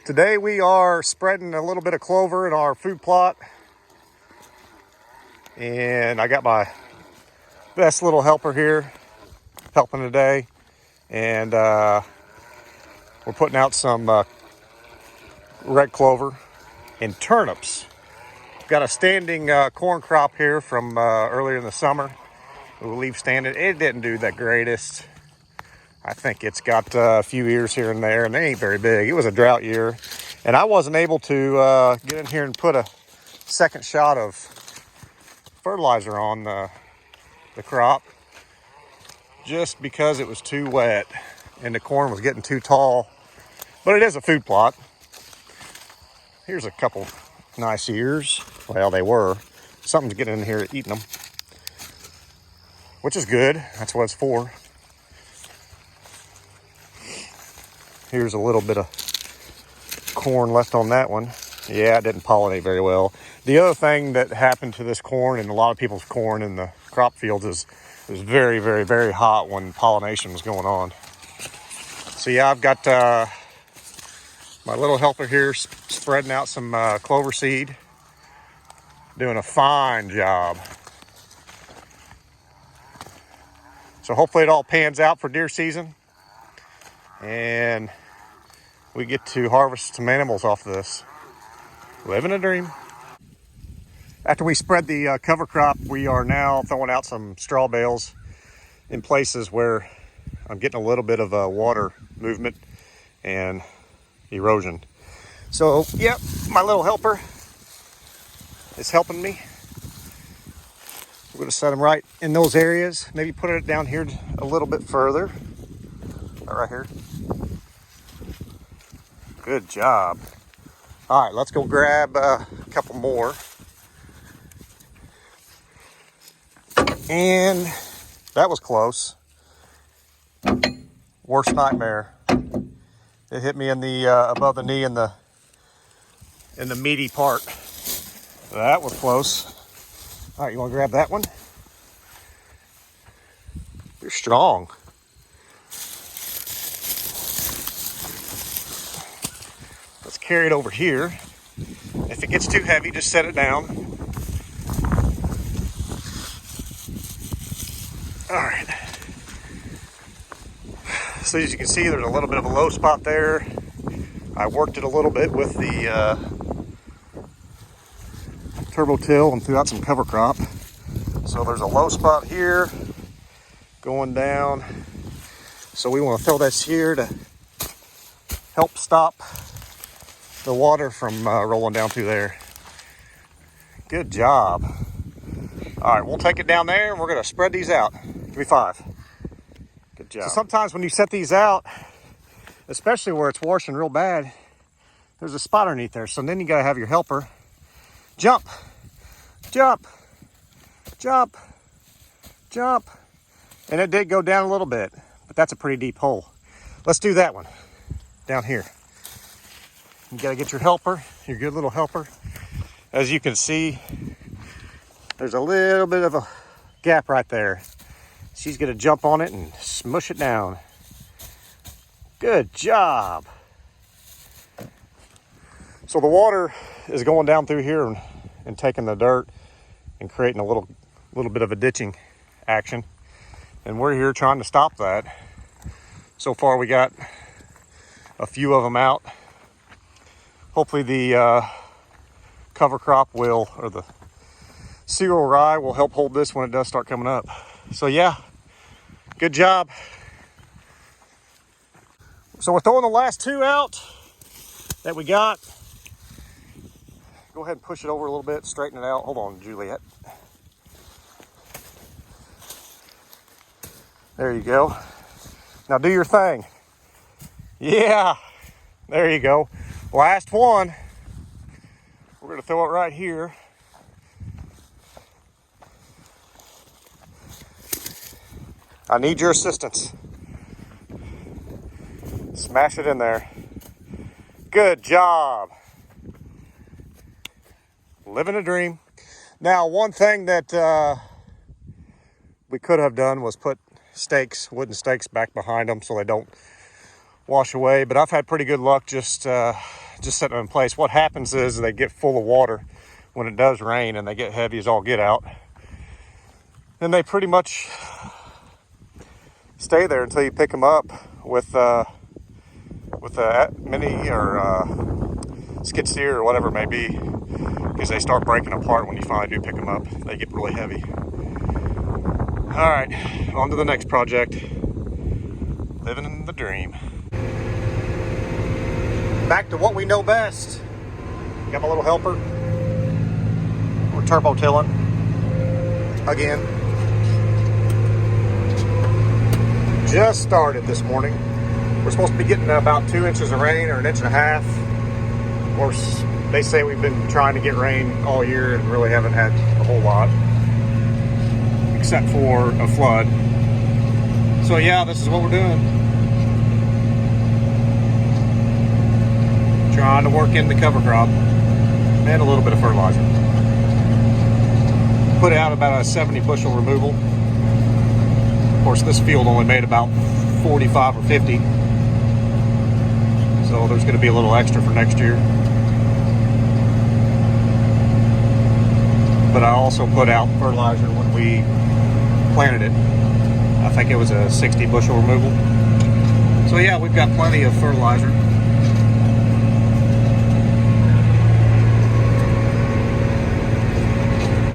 Today we are spreading a little bit of clover in our food plot. And I got my best little helper here helping today. And we're putting out some red clover and turnips. Got a standing corn crop here from earlier in the summer. We'll leave standing. It didn't do the greatest. I think it's got a few ears here and there, and they ain't very big. It was a drought year, and I wasn't able to get in here and put a second shot of fertilizer on the crop just because it was too wet and the corn was getting too tall. But it is a food plot. Here's a couple nice ears. Well, they were. Something's getting in here eating them, which is good. That's what it's for. Here's a little bit of corn left on that one. Yeah, it didn't pollinate very well. The other thing that happened to this corn and a lot of people's corn in the crop fields is it was very, very, very hot when pollination was going on. So yeah, I've got my little helper here spreading out some clover seed. Doing a fine job. So hopefully it all pans out for deer season. And we get to harvest some animals off of this. Living a dream. After we spread the cover crop, we are now throwing out some straw bales in places where I'm getting a little bit of water movement and erosion. So, yep, my little helper is helping me. We're going to set them right in those areas. Maybe put it down here a little bit further. Right here. Good job. All right, let's go grab a couple more. And that was close. Worst nightmare. It hit me in the above the knee in the meaty part. That was close. All right, you want to grab that one? You're strong. Let's carry it over here. If it gets too heavy, just set it down. All right. So as you can see, there's a little bit of a low spot there. I worked it a little bit with the turbo till and threw out some cover crop. So there's a low spot here going down. So we want to throw this here to help stop the water from rolling down through there. Good job. All right, we'll take it down there and we're going to spread these out. Give me 5. Good job. So sometimes when you set these out, especially where it's washing real bad, there's a spot underneath there. So then you got to have your helper jump, jump, jump, jump. And it did go down a little bit, but that's a pretty deep hole. Let's do that one down here. You gotta get your helper, your good little helper. As you can see, there's a little bit of a gap right there. She's gonna jump on it and smush it down. Good job. So the water is going down through here and taking the dirt and creating a little bit of a ditching action. And we're here trying to stop that. So far we got a few of them out. Hopefully the cover crop will, or the cereal rye will help hold this when it does start coming up. So yeah, good job. So we're throwing the last 2 out that we got. Go ahead and push it over a little bit, straighten it out. Hold on, Juliet. There you go. Now do your thing. Yeah, there you go. Last one. We're going to throw it right here. I need your assistance. Smash it in there. Good job. Living a dream. Now, one thing that we could have done was put stakes, wooden stakes back behind them so they don't wash away. But I've had pretty good luck just just setting them in place. What happens is they get full of water when it does rain, and they get heavy as all get out. And they pretty much stay there until you pick them up with a mini or skid steer or whatever it may be, because they start breaking apart when you finally do pick them up. They get really heavy. All right, on to the next project. Living in the dream. Back to what we know best. Got my little helper. We're turbo tilling again. Just started this morning. We're supposed to be getting about 2 inches of rain, or 1.5 inches. Of course, they say we've been trying to get rain all year and really haven't had a whole lot, except for a flood. So yeah, this is what we're doing. Trying to work in the cover crop and a little bit of fertilizer. Put out about a 70 bushel removal. Of course, this field only made about 45 or 50. So there's going to be a little extra for next year. But I also put out fertilizer when we planted it. I think it was a 60 bushel removal. So yeah, we've got plenty of fertilizer.